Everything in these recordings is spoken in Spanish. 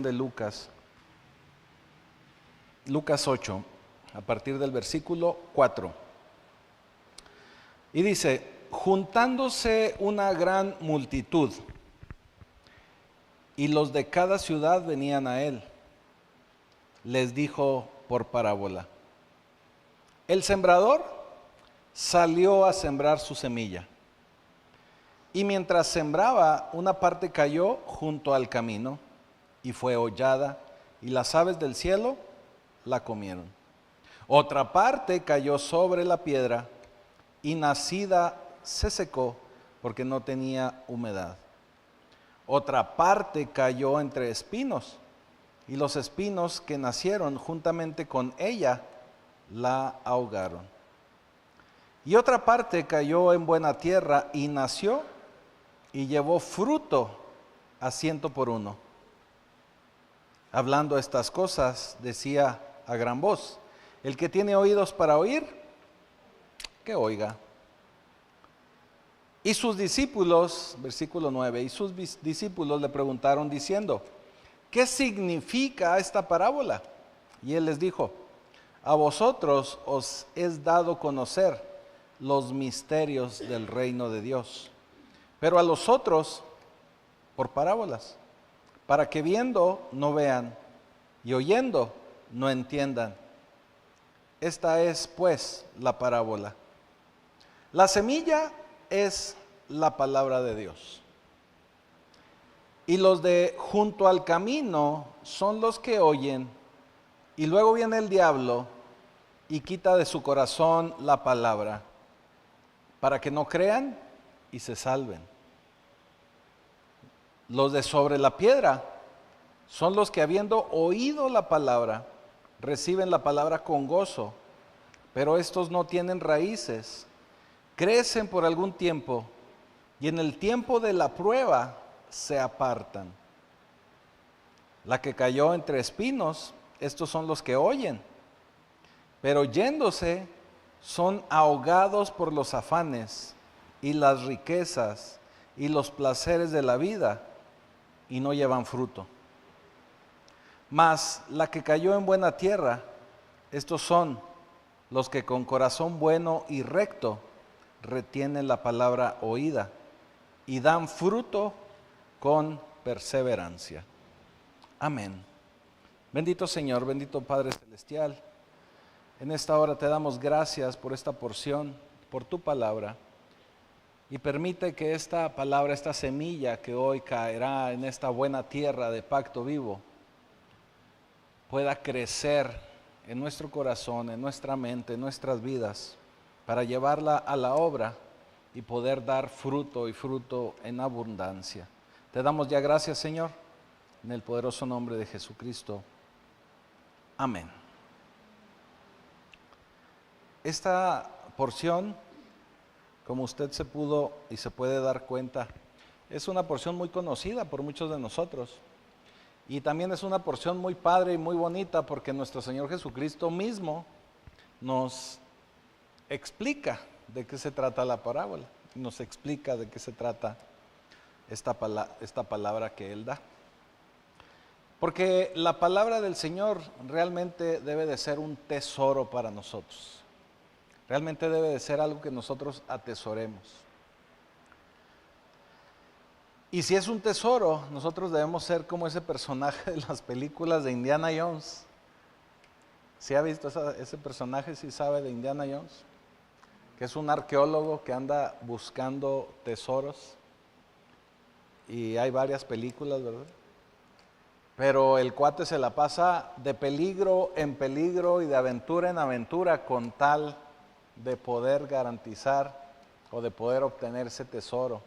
De Lucas 8, a partir del versículo 4. Y dice: juntándose una gran multitud, y los de cada ciudad venían a él, les dijo por parábola: el sembrador salió a sembrar su semilla, y mientras sembraba, una parte cayó junto al camino, y fue hollada, y las aves del cielo la comieron. Otra parte cayó sobre la piedra, y nacida se secó, porque no tenía humedad. Otra parte cayó entre espinos, y los espinos que nacieron juntamente con ella la ahogaron. Y otra parte cayó en buena tierra, y nació, y llevó fruto a 100 por uno. Hablando estas cosas, decía a gran voz: el que tiene oídos para oír, que oiga. Y sus discípulos, versículo 9, y sus discípulos le preguntaron diciendo: ¿qué significa esta parábola? Y él les dijo: a vosotros os es dado conocer los misterios del reino de Dios, pero a los otros por parábolas, para que viendo no vean, y oyendo no entiendan. Esta es pues la parábola. La semilla es la palabra de Dios, y los de junto al camino son los que oyen, y luego viene el diablo y quita de su corazón la palabra, para que no crean y se salven. Los de sobre la piedra son los que, habiendo oído la palabra, reciben la palabra con gozo, pero estos no tienen raíces, crecen por algún tiempo, y en el tiempo de la prueba se apartan. La que cayó entre espinos, estos son los que oyen, pero yéndose son ahogados por los afanes y las riquezas y los placeres de la vida, y no llevan fruto. Mas la que cayó en buena tierra, estos son los que con corazón bueno y recto retienen la palabra oída y dan fruto con perseverancia. Amén. Bendito Señor, bendito Padre Celestial, en esta hora te damos gracias por esta porción, por tu palabra. Y permite que esta palabra, esta semilla que hoy caerá en esta buena tierra de pacto vivo, pueda crecer en nuestro corazón, en nuestra mente, en nuestras vidas, para llevarla a la obra y poder dar fruto, y fruto en abundancia. Te damos ya gracias, Señor, en el poderoso nombre de Jesucristo. Amén. Esta porción, como usted se pudo y se puede dar cuenta, es una porción muy conocida por muchos de nosotros. Y también es una porción muy padre y muy bonita, porque nuestro Señor Jesucristo mismo nos explica de qué se trata la parábola, nos explica de qué se trata esta palabra que Él da. Porque la palabra del Señor realmente debe de ser un tesoro para nosotros. Realmente debe de ser algo que nosotros atesoremos. Y si es un tesoro, nosotros debemos ser como ese personaje de las películas de Indiana Jones. ¿Sí ha visto ese personaje? ¿Sí sabe de Indiana Jones? Que es un arqueólogo que anda buscando tesoros. Y hay varias películas, ¿verdad? Pero el cuate se la pasa de peligro en peligro y de aventura en aventura, con tal de poder garantizar o de poder obtener ese tesoro.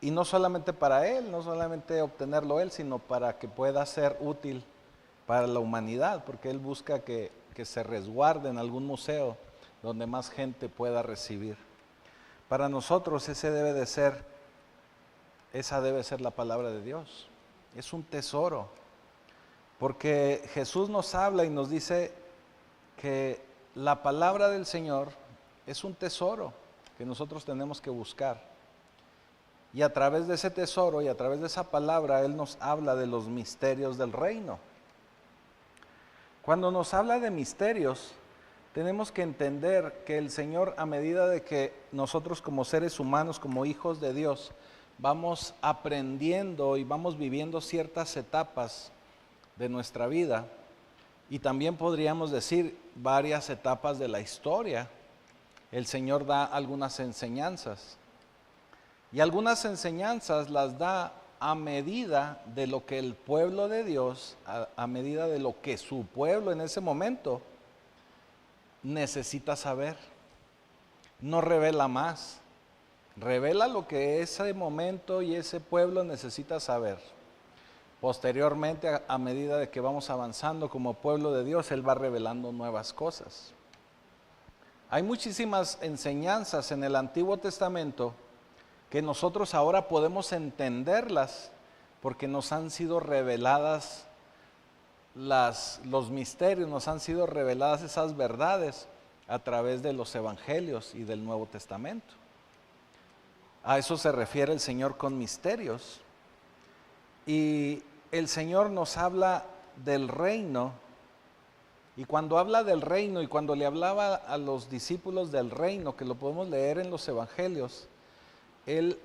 Y no solamente para él, no solamente obtenerlo él, sino para que pueda ser útil para la humanidad, porque él busca que se resguarde en algún museo donde más gente pueda recibir. Para nosotros esa debe ser la palabra de Dios. Es un tesoro, porque Jesús nos habla y nos dice que la palabra del Señor es un tesoro que nosotros tenemos que buscar. Y a través de ese tesoro y a través de esa palabra, Él nos habla de los misterios del reino. Cuando nos habla de misterios, tenemos que entender que el Señor, a medida de que nosotros como seres humanos, como hijos de Dios, vamos aprendiendo y vamos viviendo ciertas etapas de nuestra vida, y también podríamos decir varias etapas de la historia, el Señor da algunas enseñanzas. Y algunas enseñanzas las da a medida de lo que el pueblo de Dios, a medida de lo que su pueblo en ese momento necesita saber. No revela más, revela lo que ese momento y ese pueblo necesita saber. Posteriormente, a medida de que vamos avanzando como pueblo de Dios, Él va revelando nuevas cosas. Hay muchísimas enseñanzas en el Antiguo Testamento que nosotros ahora podemos entenderlas porque nos han sido reveladas los misterios, nos han sido reveladas esas verdades a través de los evangelios y del Nuevo Testamento. A eso se refiere el Señor con misterios. Y el Señor nos habla del reino, y cuando habla del reino y cuando le hablaba a los discípulos del reino, que lo podemos leer en los evangelios, Él,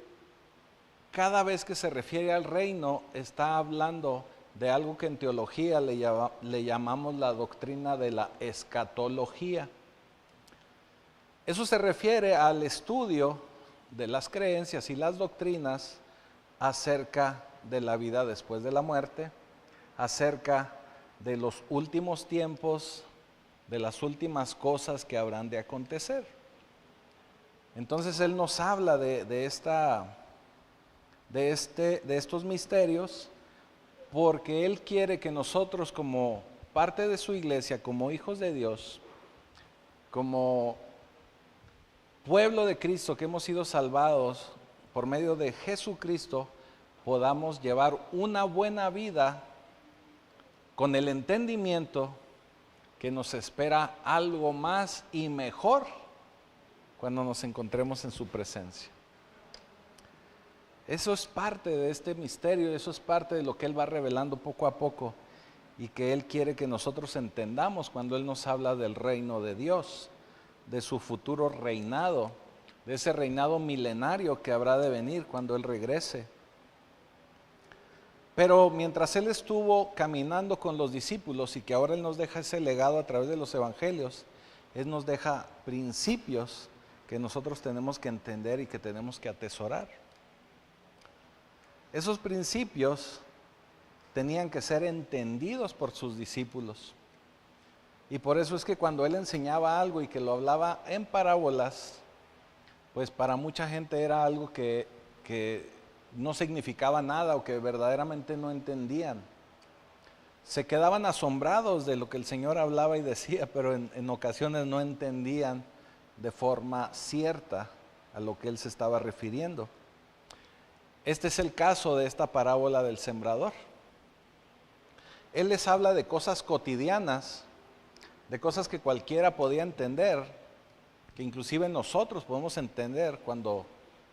cada vez que se refiere al reino, está hablando de algo que en teología le llamamos la doctrina de la escatología. Eso se refiere al estudio de las creencias y las doctrinas acerca de la vida después de la muerte, acerca de los últimos tiempos, de las últimas cosas que habrán de acontecer. Entonces Él nos habla de estos misterios porque Él quiere que nosotros, como parte de su iglesia, como hijos de Dios, como pueblo de Cristo que hemos sido salvados por medio de Jesucristo, podamos llevar una buena vida con el entendimiento que nos espera algo más y mejor cuando nos encontremos en su presencia. Eso es parte de este misterio, eso es parte de lo que Él va revelando poco a poco y que Él quiere que nosotros entendamos cuando Él nos habla del reino de Dios, de su futuro reinado, de ese reinado milenario que habrá de venir cuando Él regrese. Pero mientras Él estuvo caminando con los discípulos y que ahora Él nos deja ese legado a través de los evangelios, Él nos deja principios que nosotros tenemos que entender y que tenemos que atesorar. Esos principios tenían que ser entendidos por sus discípulos. Y por eso es que cuando Él enseñaba algo y que lo hablaba en parábolas, pues para mucha gente era algo que no significaba nada o que verdaderamente no entendían. Se quedaban asombrados de lo que el Señor hablaba y decía, pero en ocasiones no entendían de forma cierta a lo que Él se estaba refiriendo. Este es el caso de esta parábola del sembrador. Él les habla de cosas cotidianas, de cosas que cualquiera podía entender, que inclusive nosotros podemos entender cuando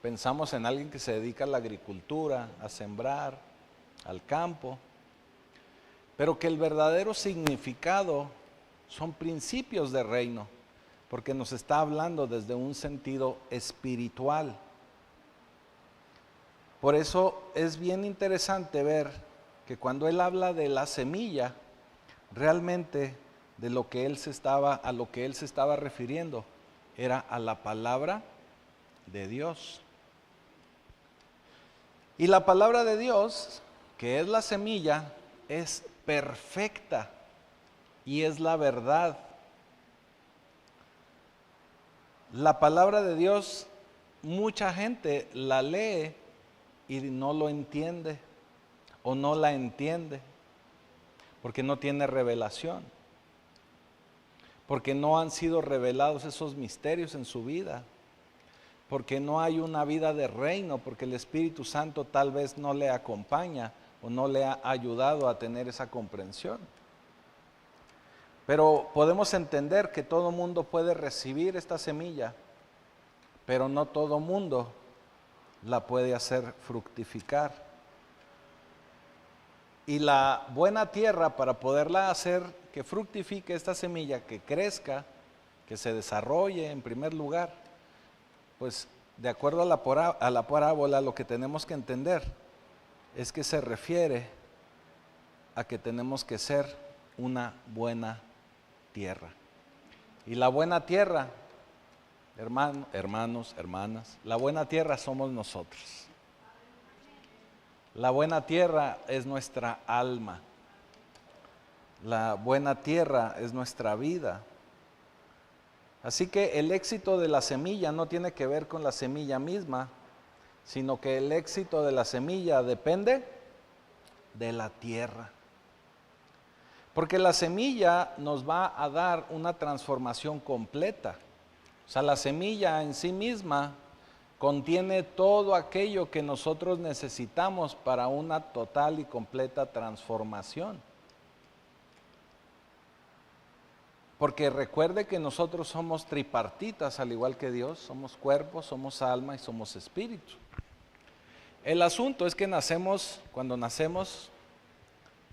pensamos en alguien que se dedica a la agricultura, a sembrar, al campo, pero que el verdadero significado son principios de reino, porque nos está hablando desde un sentido espiritual. Por eso es bien interesante ver que cuando Él habla de la semilla, realmente a lo que Él se estaba refiriendo era a la palabra de Dios. Y la palabra de Dios, que es la semilla, es perfecta y es la verdad. La palabra de Dios, mucha gente la lee y no lo entiende o no la entiende porque no tiene revelación, porque no han sido revelados esos misterios en su vida, porque no hay una vida de reino, porque el Espíritu Santo tal vez no le acompaña o no le ha ayudado a tener esa comprensión. Pero podemos entender que todo mundo puede recibir esta semilla, pero no todo mundo la puede hacer fructificar. Y la buena tierra, para poderla hacer que fructifique esta semilla, que crezca, que se desarrolle en primer lugar, pues de acuerdo a la parábola, lo que tenemos que entender es que se refiere a que tenemos que ser una buena tierra. Y la buena tierra, hermanos, hermanas, la buena tierra somos nosotros. La buena tierra es nuestra alma. La buena tierra es nuestra vida. Así que el éxito de la semilla no tiene que ver con la semilla misma, sino que el éxito de la semilla depende de la tierra. Porque la semilla nos va a dar una transformación completa. O sea, la semilla en sí misma contiene todo aquello que nosotros necesitamos para una total y completa transformación. Porque recuerde que nosotros somos tripartitas, al igual que Dios, somos cuerpo, somos alma y somos espíritu. El asunto es que cuando nacemos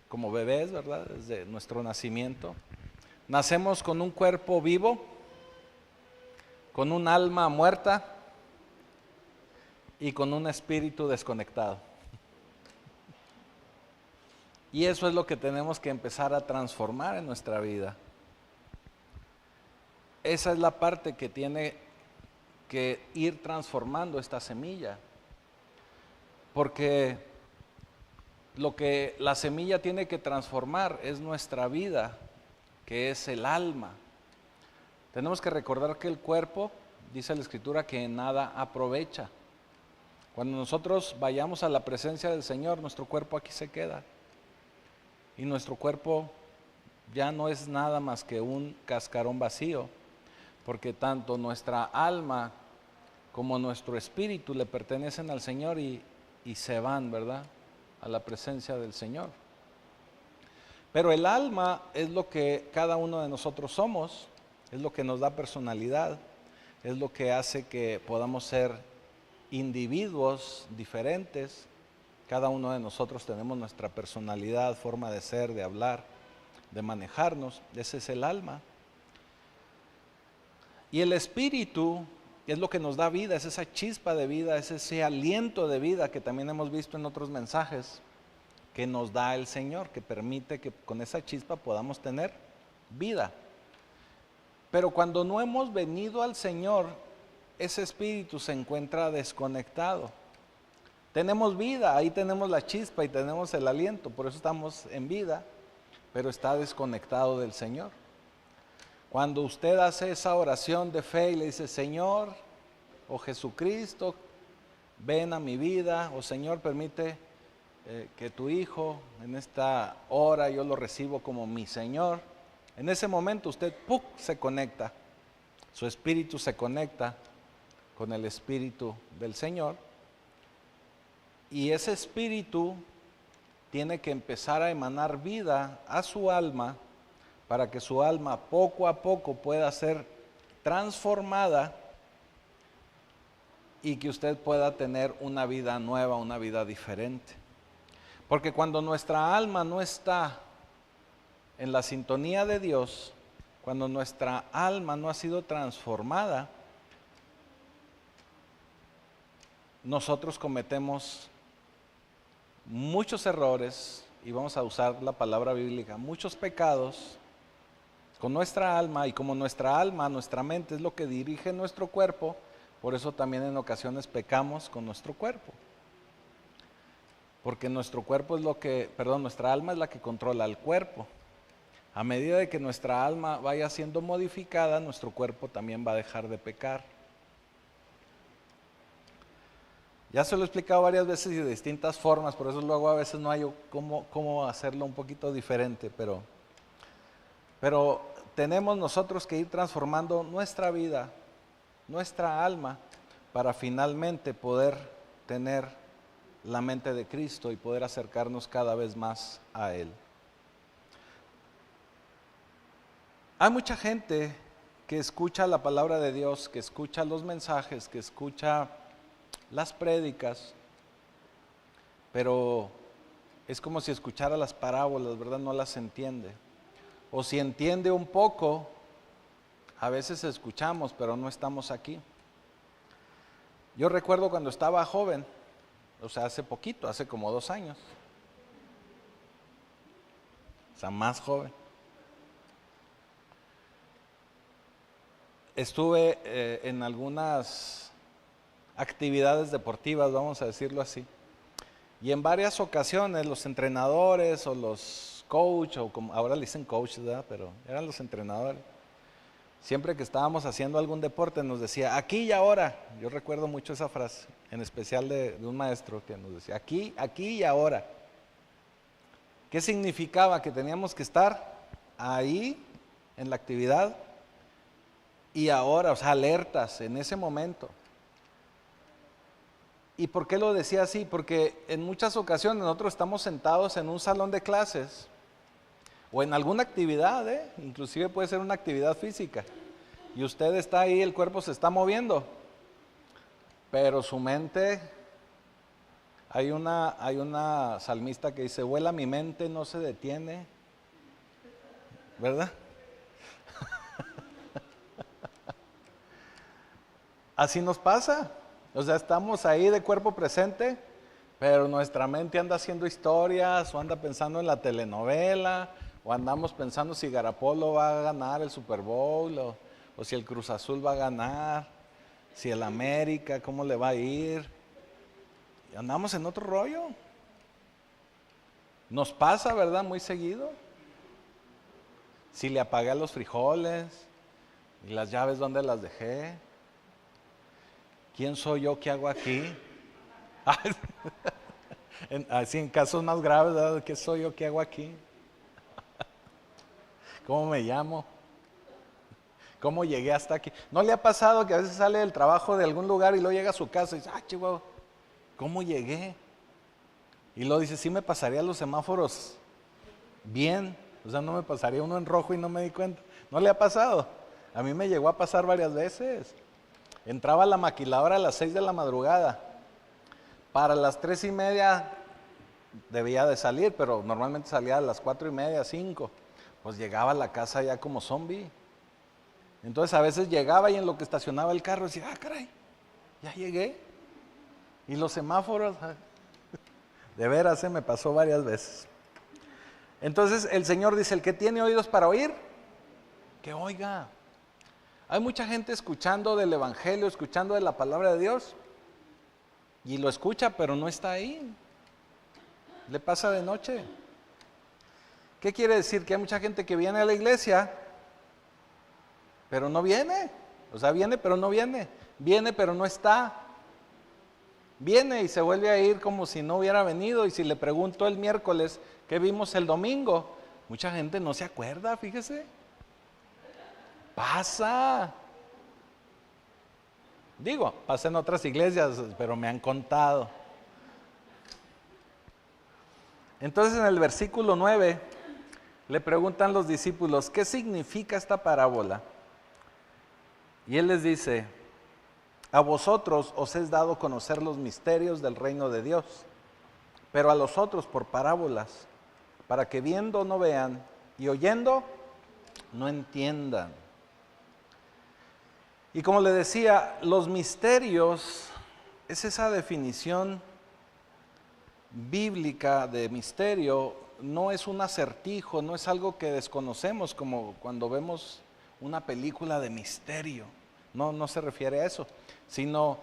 como bebés, ¿verdad? Desde nuestro nacimiento, nacemos con un cuerpo vivo, con un alma muerta y con un espíritu desconectado. Y eso es lo que tenemos que empezar a transformar en nuestra vida. Esa es la parte que tiene que ir transformando esta semilla. Porque lo que la semilla tiene que transformar es nuestra vida, que es el alma. Tenemos que recordar que el cuerpo, dice la Escritura, que en nada aprovecha. Cuando nosotros vayamos a la presencia del Señor, nuestro cuerpo aquí se queda. Y nuestro cuerpo ya no es nada más que un cascarón vacío, porque tanto nuestra alma como nuestro espíritu le pertenecen al Señor y se van, ¿verdad?, a la presencia del Señor. Pero el alma es lo que cada uno de nosotros somos, es lo que nos da personalidad, es lo que hace que podamos ser individuos diferentes. Cada uno de nosotros tenemos nuestra personalidad, forma de ser, de hablar, de manejarnos. Ese es el alma. Y el espíritu es lo que nos da vida, es esa chispa de vida, es ese aliento de vida que también hemos visto en otros mensajes que nos da el Señor, que permite que con esa chispa podamos tener vida. Pero cuando no hemos venido al Señor, ese espíritu se encuentra desconectado. Tenemos vida, ahí tenemos la chispa y tenemos el aliento, por eso estamos en vida, pero está desconectado del Señor. Cuando usted hace esa oración de fe y le dice, Señor, o Jesucristo, ven a mi vida, o Señor, permite que tu Hijo en esta hora yo lo recibo como mi Señor, en ese momento usted ¡pum!, se conecta, su espíritu se conecta con el espíritu del Señor, y ese espíritu tiene que empezar a emanar vida a su alma, para que su alma poco a poco pueda ser transformada y que usted pueda tener una vida nueva, una vida diferente. Porque cuando nuestra alma no está en la sintonía de Dios, cuando nuestra alma no ha sido transformada, nosotros cometemos muchos errores, y vamos a usar la palabra bíblica, muchos pecados con nuestra alma, y como nuestra alma, nuestra mente es lo que dirige nuestro cuerpo, por eso también en ocasiones pecamos con nuestro cuerpo. Porque nuestra alma es la que controla el cuerpo. A medida de que nuestra alma vaya siendo modificada, nuestro cuerpo también va a dejar de pecar. Ya se lo he explicado varias veces y de distintas formas, por eso luego a veces no hay cómo hacerlo un poquito diferente, pero tenemos nosotros que ir transformando nuestra vida, nuestra alma, para finalmente poder tener la mente de Cristo y poder acercarnos cada vez más a Él. Hay mucha gente que escucha la palabra de Dios, que escucha los mensajes, que escucha las prédicas, pero es como si escuchara las parábolas, ¿verdad? No las entiende. O si entiende un poco, a veces escuchamos, pero no estamos aquí. Yo recuerdo cuando estaba joven, o sea, hace poquito, hace como 2 años, o sea, más joven. Estuve en algunas actividades deportivas, vamos a decirlo así. Y en varias ocasiones los entrenadores o los coach, o como ahora le dicen coach, ¿verdad? Pero eran los entrenadores. Siempre que estábamos haciendo algún deporte nos decía, aquí y ahora. Yo recuerdo mucho esa frase, en especial de un maestro que nos decía, aquí y ahora. ¿Qué significaba? Que teníamos que estar ahí en la actividad y ahora, o sea, alertas en ese momento. ¿Y por qué lo decía así? Porque en muchas ocasiones nosotros estamos sentados en un salón de clases o en alguna actividad, inclusive puede ser una actividad física, y usted está ahí, el cuerpo se está moviendo, pero su mente, hay una salmista que dice, vuela mi mente, no se detiene, ¿verdad? Así nos pasa. O sea, estamos ahí de cuerpo presente, pero nuestra mente anda haciendo historias, o anda pensando en la telenovela, o andamos pensando si Garapolo va a ganar el Super Bowl, o si el Cruz Azul va a ganar, si el América, cómo le va a ir. Y andamos en otro rollo. Nos pasa, ¿verdad? Muy seguido. Si le apagué a los frijoles, y las llaves, ¿dónde las dejé? ¿Quién soy yo? ¿Qué hago aquí? Así en casos más graves, ¿verdad? ¿Qué soy yo? ¿Qué hago aquí? ¿Cómo me llamo? ¿Cómo llegué hasta aquí? ¿No le ha pasado que a veces sale del trabajo de algún lugar y luego llega a su casa y dice, chihuahua, ¿cómo llegué? Y luego dice, sí me pasaría los semáforos bien, o sea, no me pasaría uno en rojo y no me di cuenta. ¿No le ha pasado? A mí me llegó a pasar varias veces. Entraba a la maquiladora a las 6 de la madrugada. Para las 3:30 debía de salir, pero normalmente salía a las 4:30, 5. Pues llegaba a la casa ya como zombie. Entonces a veces llegaba y en lo que estacionaba el carro decía, caray, ya llegué. Y los semáforos, de veras, se me pasó varias veces. Entonces el Señor dice, el que tiene oídos para oír, que oiga. Hay mucha gente escuchando del Evangelio, escuchando de la palabra de Dios, y lo escucha, pero no está ahí. Le pasa de noche. ¿Qué quiere decir? Que hay mucha gente que viene a la iglesia, pero no viene. O sea, viene, pero no viene. Viene, pero no está. Viene y se vuelve a ir como si no hubiera venido. Y si le pregunto el miércoles, ¿qué vimos el domingo? Mucha gente no se acuerda, fíjese. Pasa. Digo, pasa en otras iglesias, pero me han contado. Entonces en el versículo 9 le preguntan los discípulos, ¿qué significa esta parábola? Y él les dice, a vosotros os es dado conocer los misterios del reino de Dios, pero a los otros por parábolas, para que viendo no vean y oyendo no entiendan. Y como le decía, los misterios es esa definición bíblica de misterio, no es un acertijo, no es algo que desconocemos como cuando vemos una película de misterio, no se refiere a eso, sino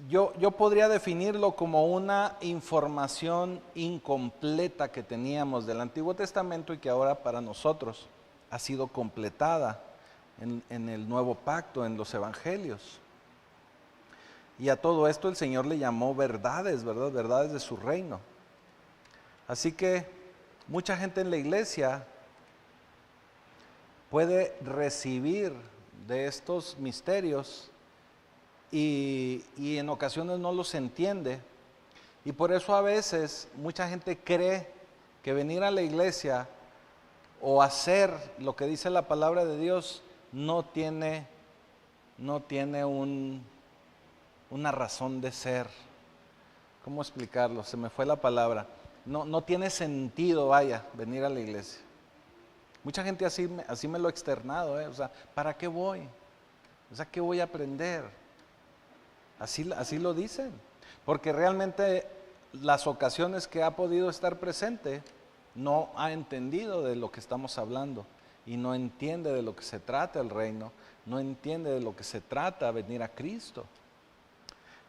yo podría definirlo como una información incompleta que teníamos del Antiguo Testamento y que ahora para nosotros ha sido completada en el Nuevo Pacto, en los Evangelios. Y a todo esto el Señor le llamó verdades, ¿verdad? Verdades de su reino. Así que mucha gente en la iglesia puede recibir de estos misterios y en ocasiones no los entiende. Y por eso a veces mucha gente cree que venir a la iglesia o hacer lo que dice la palabra de Dios no tiene una razón de ser. ¿Cómo explicarlo? Se me fue la palabra. No tiene sentido, vaya, venir a la iglesia. Mucha gente así me lo ha externado, o sea, ¿para qué voy? O sea, ¿qué voy a aprender? Así lo dicen. Porque realmente las ocasiones que ha podido estar presente, no ha entendido de lo que estamos hablando. Y no entiende de lo que se trata el reino. No entiende de lo que se trata venir a Cristo.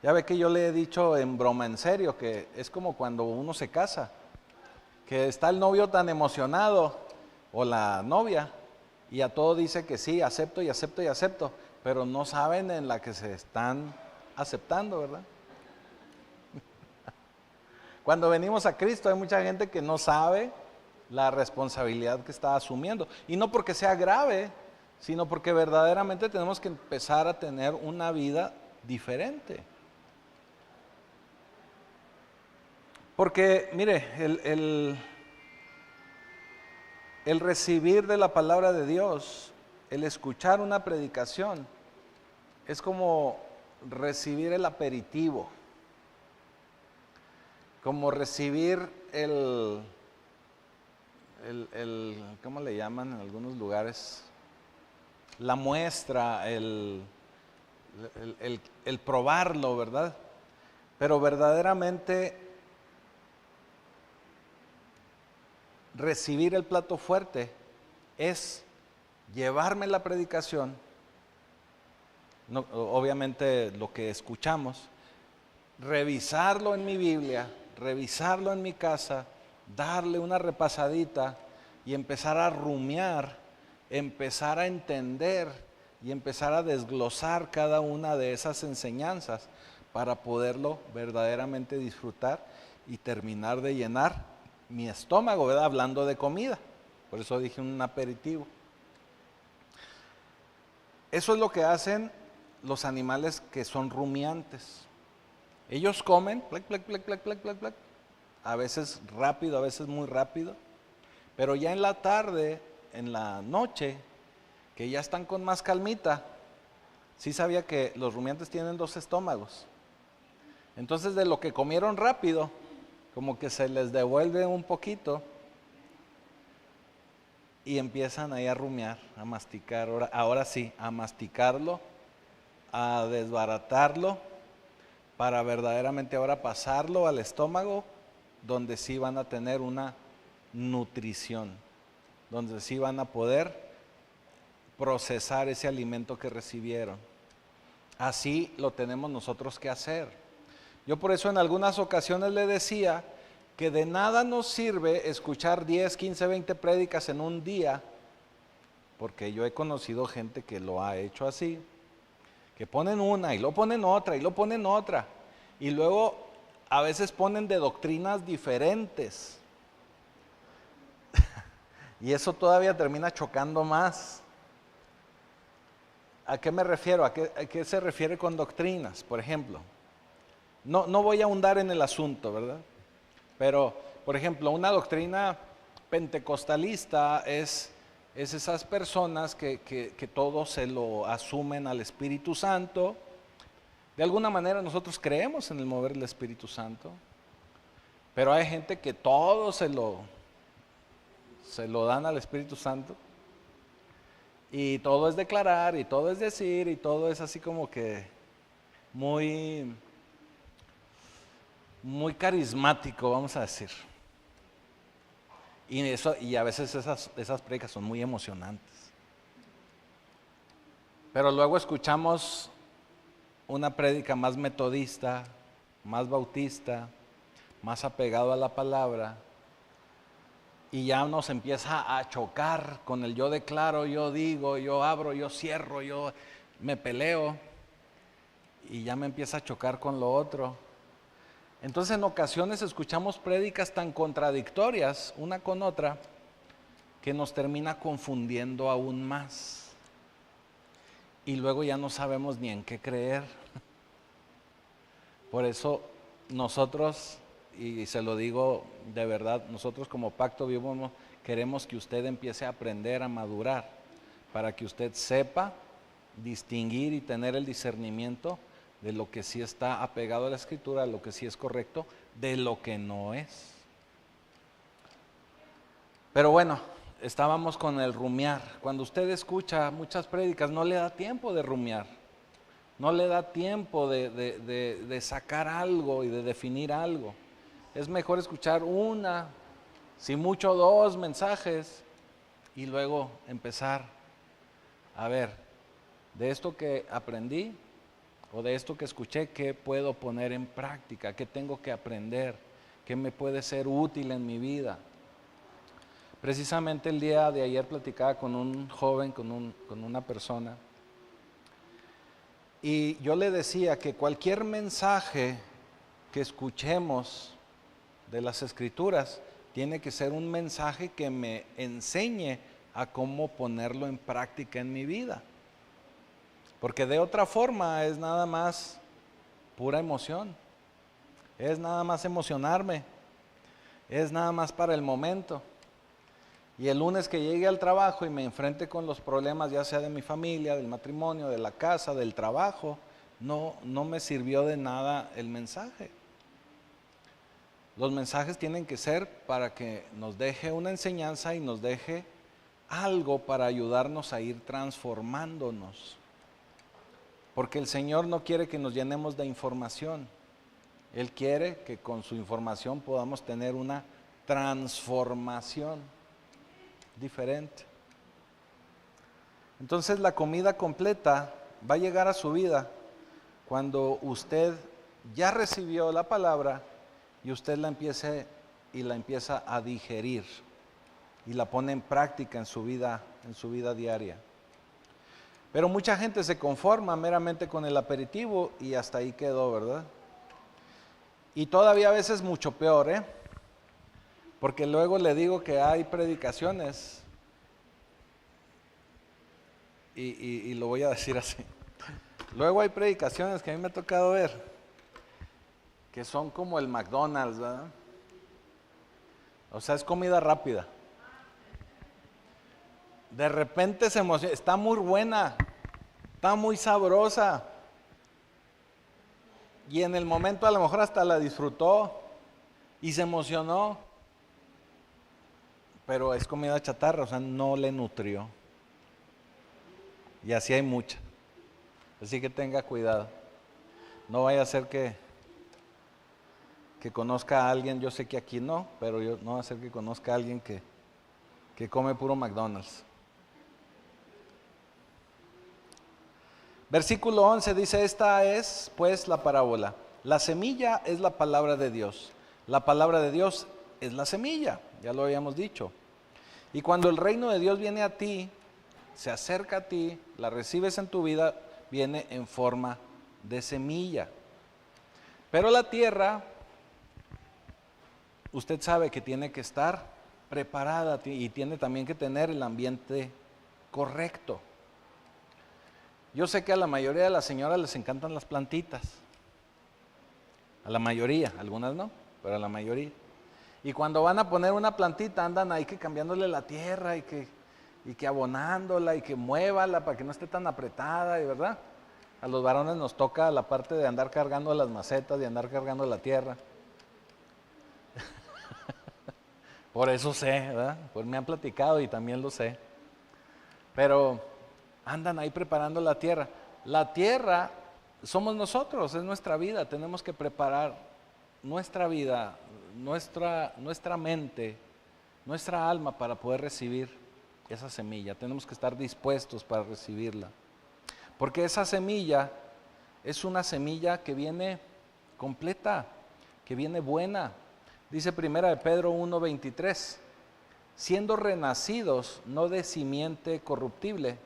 Ya ve que yo le he dicho en broma, en serio, que es como cuando uno se casa. Que está el novio tan emocionado, o la novia, y a todo dice que sí, acepto y acepto y acepto, pero no saben en la que se están aceptando, ¿verdad? Cuando venimos a Cristo hay mucha gente que no sabe la responsabilidad que está asumiendo, y no porque sea grave, sino porque verdaderamente tenemos que empezar a tener una vida diferente. Porque, mire, el recibir de la palabra de Dios, el escuchar una predicación, es como recibir el aperitivo, como recibir ¿cómo le llaman en algunos lugares? La muestra, el probarlo, ¿verdad? Pero verdaderamente recibir el plato fuerte es llevarme la predicación, no, obviamente lo que escuchamos, revisarlo en mi Biblia, revisarlo en mi casa, darle una repasadita y empezar a rumiar, empezar a entender y empezar a desglosar cada una de esas enseñanzas para poderlo verdaderamente disfrutar y terminar de llenar mi estómago, ¿verdad? Hablando de comida, por eso dije un aperitivo. Eso es lo que hacen los animales que son rumiantes. Ellos comen, plac, plac, plac, plac, plac, plac, plac, a veces rápido, a veces muy rápido, pero ya en la tarde, en la noche, que ya están con más calmita, sí sabía que los rumiantes tienen 2 estómagos. Entonces de lo que comieron rápido, como que se les devuelve un poquito y empiezan ahí a rumiar, a masticar, ahora sí, a masticarlo, a desbaratarlo, para verdaderamente ahora pasarlo al estómago, donde sí van a tener una nutrición, donde sí van a poder procesar ese alimento que recibieron. Así lo tenemos nosotros que hacer. Yo por eso en algunas ocasiones le decía que de nada nos sirve escuchar 10, 15, 20 prédicas en un día, porque yo he conocido gente que lo ha hecho así, que ponen una y lo ponen otra y lo ponen otra, y luego a veces ponen de doctrinas diferentes, y eso todavía termina chocando más. ¿A qué me refiero? ¿A qué se refiere con doctrinas? Por ejemplo, no voy a ahondar en el asunto, ¿verdad? Pero, por ejemplo, una doctrina pentecostalista es esas personas que todo se lo asumen al Espíritu Santo. De alguna manera nosotros creemos en el mover del Espíritu Santo, pero hay gente que todo se lo dan al Espíritu Santo, y todo es declarar, y todo es decir, y todo es así como que muy carismático, vamos a decir. Y a veces esas prédicas son muy emocionantes. Pero luego escuchamos una prédica más metodista, más bautista, más apegado a la palabra, y ya nos empieza a chocar con el yo declaro, yo digo, yo abro, yo cierro, yo me peleo, y ya me empieza a chocar con lo otro. Entonces en ocasiones escuchamos prédicas tan contradictorias una con otra que nos termina confundiendo aún más. Y luego ya no sabemos ni en qué creer. Por eso nosotros, y se lo digo de verdad, nosotros como Pacto Vivo queremos que usted empiece a aprender a madurar, para que usted sepa distinguir y tener el discernimiento de lo que sí está apegado a la Escritura, de lo que sí es correcto, de lo que no es. Pero bueno, estábamos con el rumiar. Cuando usted escucha muchas prédicas, no le da tiempo de rumiar, no le da tiempo de sacar algo y de definir algo. Es mejor escuchar una, si mucho dos mensajes, y luego empezar a ver, de esto que aprendí o de esto que escuché, ¿qué puedo poner en práctica? ¿Qué tengo que aprender? ¿Qué me puede ser útil en mi vida? Precisamente el día de ayer platicaba con un joven, con una persona, y yo le decía que cualquier mensaje que escuchemos de las Escrituras tiene que ser un mensaje que me enseñe a cómo ponerlo en práctica en mi vida. Porque de otra forma es nada más pura emoción, es nada más emocionarme, es nada más para el momento. Y el lunes que llegue al trabajo y me enfrente con los problemas, ya sea de mi familia, del matrimonio, de la casa, del trabajo, no me sirvió de nada el mensaje. Los mensajes tienen que ser para que nos deje una enseñanza y nos deje algo para ayudarnos a ir transformándonos. Porque el Señor no quiere que nos llenemos de información. Él quiere que con su información podamos tener una transformación diferente. Entonces la comida completa va a llegar a su vida cuando usted ya recibió la palabra y usted la empieza a digerir y la pone en práctica en su vida diaria. Pero mucha gente se conforma meramente con el aperitivo y hasta ahí quedó, ¿verdad? Y todavía a veces mucho peor, porque luego le digo que hay predicaciones y lo voy a decir así. Luego hay predicaciones que a mí me ha tocado ver que son como el McDonald's, ¿verdad? O sea, es comida rápida. De repente se emociona, está muy buena, está muy sabrosa. Y en el momento a lo mejor hasta la disfrutó y se emocionó. Pero es comida chatarra, o sea, no le nutrió. Y así hay mucha. Así que tenga cuidado. No vaya a ser que conozca a alguien, yo sé que aquí no, pero no va a ser que conozca a alguien que come puro McDonald's. Versículo 11 dice, esta es pues la parábola. La semilla es la palabra de Dios. La palabra de Dios es la semilla, ya lo habíamos dicho. Y cuando el reino de Dios viene a ti, se acerca a ti, la recibes en tu vida, viene en forma de semilla. Pero la tierra, usted sabe que tiene que estar preparada y tiene también que tener el ambiente correcto. Yo sé que a la mayoría de las señoras les encantan las plantitas. A la mayoría, algunas no, pero a la mayoría. Y cuando van a poner una plantita andan ahí que cambiándole la tierra y que abonándola y que muévala para que no esté tan apretada, y ¿verdad? A los varones nos toca la parte de andar cargando las macetas, de andar cargando la tierra. Por eso sé, ¿verdad? Pues me han platicado y también lo sé. Pero andan ahí preparando la tierra. La tierra somos nosotros, es nuestra vida. Tenemos que preparar nuestra vida, nuestra mente, nuestra alma para poder recibir esa semilla. Tenemos que estar dispuestos para recibirla. Porque esa semilla es una semilla que viene completa, que viene buena. Dice primera de Pedro 1:23, siendo renacidos no de simiente corruptible,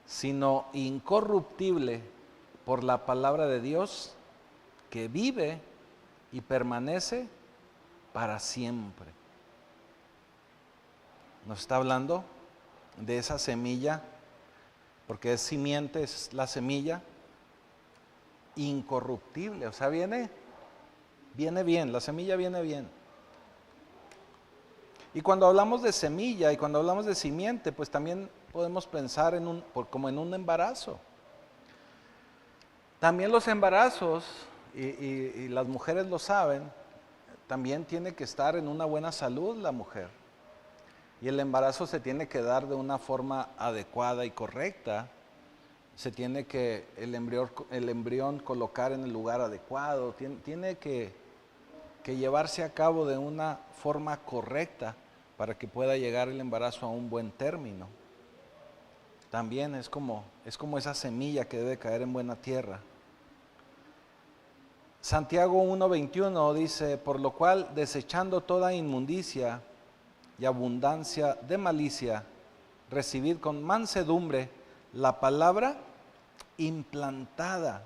sino incorruptible por la palabra de Dios que vive y permanece para siempre. Nos está hablando de esa semilla, porque es simiente, es la semilla incorruptible, o sea, viene bien, la semilla viene bien. Y cuando hablamos de semilla y cuando hablamos de simiente, pues también podemos pensar como en un embarazo. También los embarazos, y las mujeres lo saben, también tiene que estar en una buena salud la mujer. Y el embarazo se tiene que dar de una forma adecuada y correcta. Se tiene que el embrión colocar en el lugar adecuado. Tiene que llevarse a cabo de una forma correcta para que pueda llegar el embarazo a un buen término. También es como esa semilla que debe caer en buena tierra. Santiago 1:21 dice, por lo cual, desechando toda inmundicia y abundancia de malicia, recibid con mansedumbre la palabra implantada,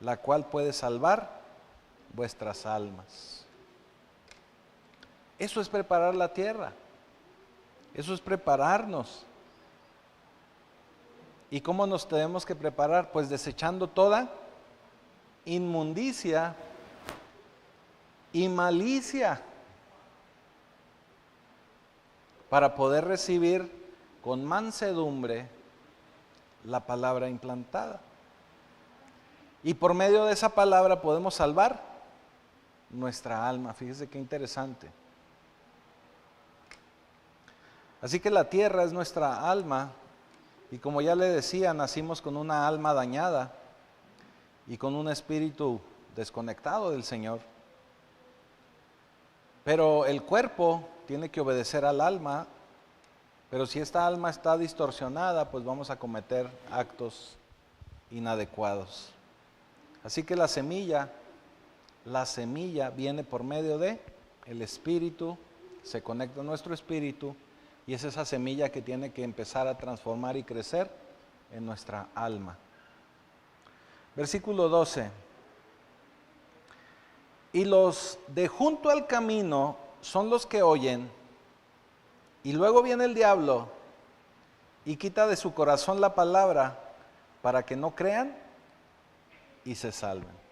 la cual puede salvar vuestras almas. Eso es preparar la tierra, eso es prepararnos. ¿Y cómo nos tenemos que preparar? Pues desechando toda inmundicia y malicia, para poder recibir con mansedumbre la palabra implantada. Y por medio de esa palabra podemos salvar nuestra alma. Fíjese qué interesante. Así que la tierra es nuestra alma, y como ya le decía, nacimos con una alma dañada y con un espíritu desconectado del Señor. Pero el cuerpo tiene que obedecer al alma, pero si esta alma está distorsionada, pues vamos a cometer actos inadecuados. Así que la semilla viene por medio de el espíritu, se conecta a nuestro espíritu, y es esa semilla que tiene que empezar a transformar y crecer en nuestra alma. Versículo 12. Y los de junto al camino son los que oyen, y luego viene el diablo y quita de su corazón la palabra para que no crean y se salven.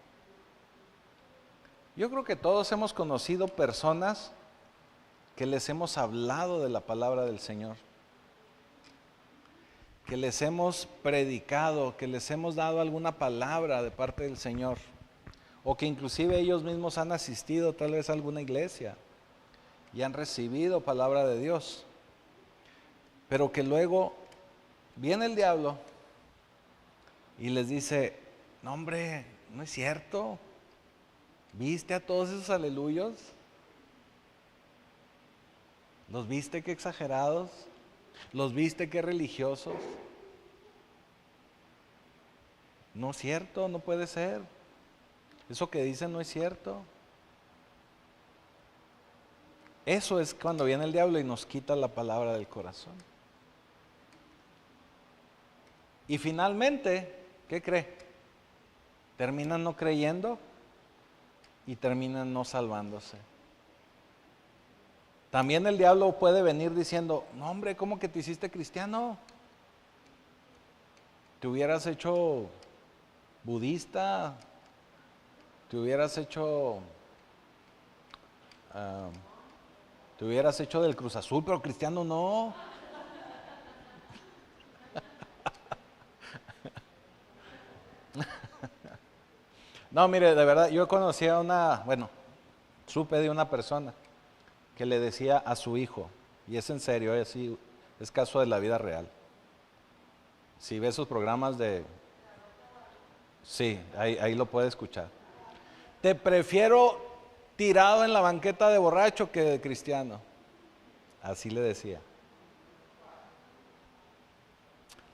Yo creo que todos hemos conocido personas que les hemos hablado de la palabra del Señor, que les hemos predicado, que les hemos dado alguna palabra de parte del Señor, o que inclusive ellos mismos han asistido tal vez a alguna iglesia y han recibido palabra de Dios, pero que luego viene el diablo y les dice, no hombre, no es cierto, ¿viste a todos esos aleluyos? ¿Los viste qué exagerados? ¿Los viste qué religiosos? No es cierto, no puede ser. Eso que dicen no es cierto. Eso es cuando viene el diablo y nos quita la palabra del corazón. Y finalmente, ¿qué cree? Terminan no creyendo y terminan no salvándose. También el diablo puede venir diciendo, no hombre, ¿cómo que te hiciste cristiano? Te hubieras hecho budista, te hubieras hecho del Cruz Azul, pero cristiano no. No, mire, de verdad, yo conocí a supe de una persona que le decía a su hijo, y es en serio, es caso de la vida real. Si ve sus programas sí, ahí lo puede escuchar. Te prefiero tirado en la banqueta de borracho que de cristiano. Así le decía.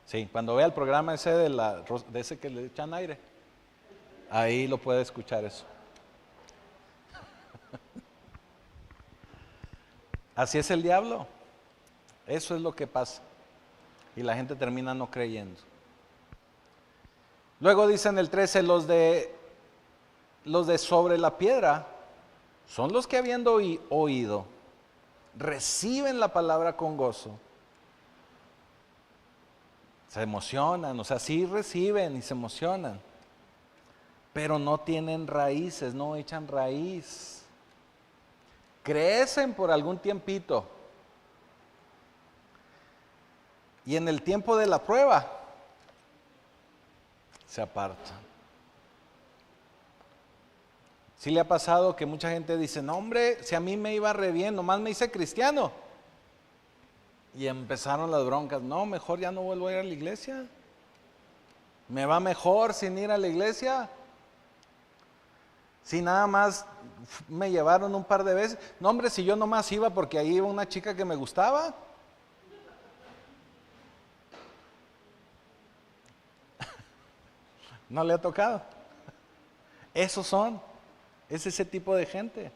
Sí, cuando vea el programa ese de ese que le echan aire, ahí lo puede escuchar eso. Así es el diablo. Eso es lo que pasa. Y la gente termina no creyendo. Luego dice en el 13, los de sobre la piedra son los que habiendo oído, reciben la palabra con gozo. Se emocionan, o sea, sí reciben y se emocionan, pero no tienen raíces, no echan raíz. Crecen por algún tiempito y en el tiempo de la prueba se apartan. ¿Sí le ha pasado que mucha gente dice, no hombre, si a mí me iba re bien, nomás me hice cristiano? Y empezaron las broncas, no, mejor ya no vuelvo a ir a la iglesia. ¿Me va mejor sin ir a la iglesia? Si nada más me llevaron un par de veces. No hombre, si yo nomás iba porque ahí iba una chica que me gustaba. No le ha tocado. Esos son. Es ese tipo de gente.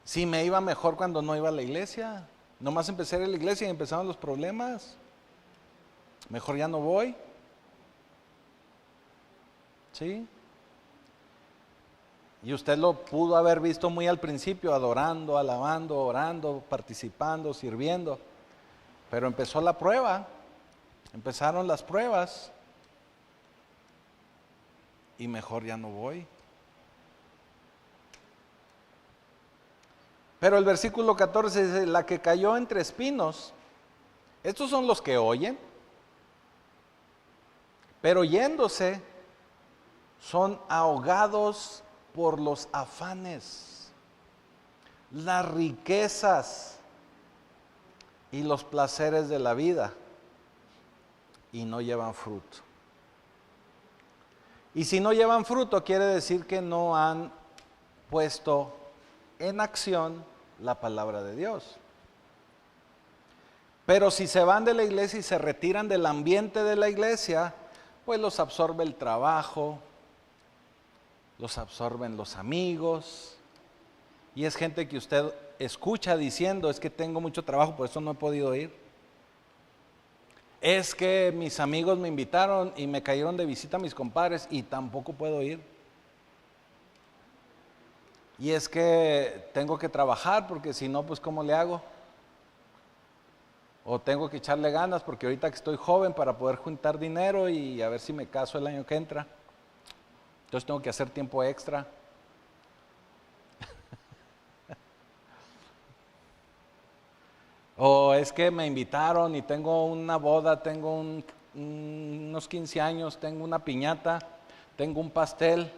Si me iba mejor cuando no iba a la iglesia. Nomás empecé a ir a la iglesia y empezaron los problemas. Mejor ya no voy. ¿Sí? Y usted lo pudo haber visto muy al principio, adorando, alabando, orando, participando, sirviendo. Pero empezó la prueba, empezaron las pruebas y mejor ya no voy. Pero el versículo 14 dice, la que cayó entre espinos, estos son los que oyen, pero yéndose son ahogados por los afanes, las riquezas y los placeres de la vida y no llevan fruto. Y si no llevan fruto quiere decir que no han puesto en acción la palabra de Dios. Pero si se van de la iglesia y se retiran del ambiente de la iglesia, pues los absorbe el trabajo, los absorben los amigos, y es gente que usted escucha diciendo, es que tengo mucho trabajo, por eso no he podido ir. Es que mis amigos me invitaron y me cayeron de visita mis compadres y tampoco puedo ir. Y es que tengo que trabajar porque si no, pues ¿cómo le hago? O tengo que echarle ganas porque ahorita que estoy joven para poder juntar dinero y a ver si me caso el año que entra. Entonces tengo que hacer tiempo extra. O es que me invitaron y tengo una boda, tengo unos 15 años, tengo una piñata, tengo un pastel,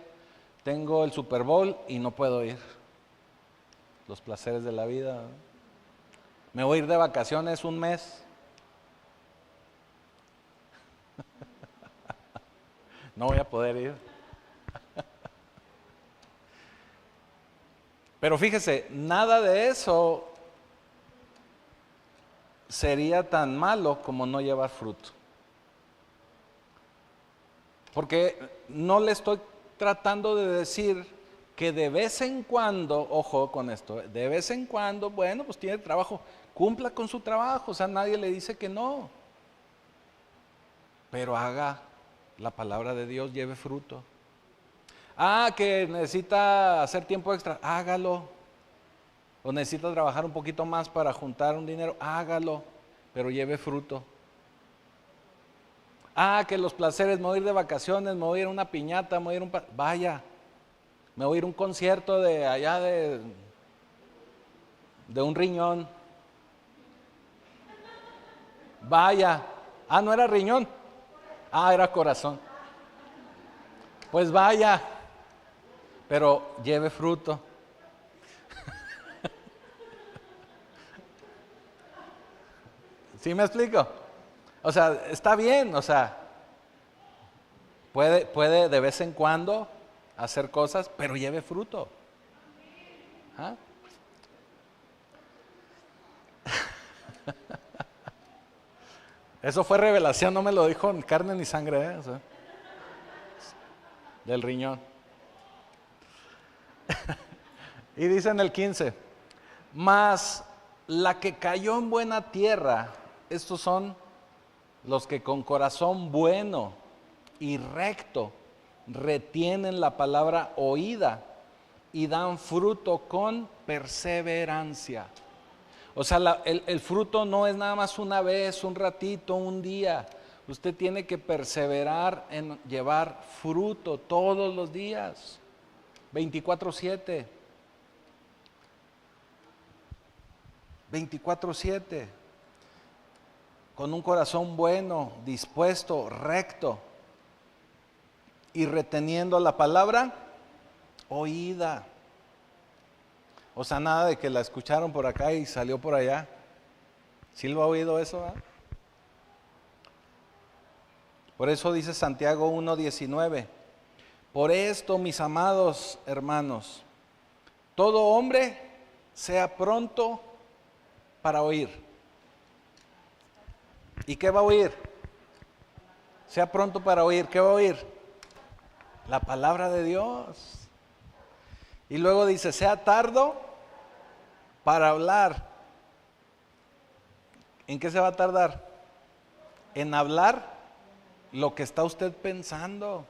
tengo el Super Bowl y no puedo ir. Los placeres de la vida. Me voy a ir de vacaciones un mes. No voy a poder ir. Pero fíjese, nada de eso sería tan malo como no llevar fruto. Porque no le estoy tratando de decir que de vez en cuando, ojo con esto, de vez en cuando, bueno, pues tiene trabajo, cumpla con su trabajo, o sea, nadie le dice que no. Pero haga la palabra de Dios, lleve fruto. Ah, que necesita hacer tiempo extra, hágalo. O necesita trabajar un poquito más para juntar un dinero, hágalo, pero lleve fruto. Ah, que los placeres, me voy a ir de vacaciones, me voy a ir a una piñata, me voy a ir a vaya, me voy a ir a un concierto de allá de un riñón. Vaya, ah, no era riñón, ah, era corazón. Pues vaya, pero lleve fruto. ¿Sí me explico? O sea, está bien, o sea, puede de vez en cuando hacer cosas, pero lleve fruto. ¿Ah? Eso fue revelación, no me lo dijo ni carne ni sangre, o sea, del riñón. Y dice en el 15, mas la que cayó en buena tierra, estos son los que con corazón bueno y recto retienen la palabra oída y dan fruto con perseverancia. O sea, el fruto no es nada más una vez, un ratito, un día. Usted tiene que perseverar en llevar fruto todos los días, 24/7. 24/7. Con un corazón bueno, dispuesto, recto y reteniendo la palabra oída. O sea, nada de que la escucharon por acá y salió por allá. ¿Sí lo ha oído eso? Por eso dice Santiago 1:19. Por esto, mis amados hermanos, todo hombre sea pronto para oír. ¿Y qué va a oír? Sea pronto para oír. ¿Qué va a oír? La palabra de Dios. Y luego dice, sea tardo para hablar. ¿En qué se va a tardar? En hablar lo que está usted pensando.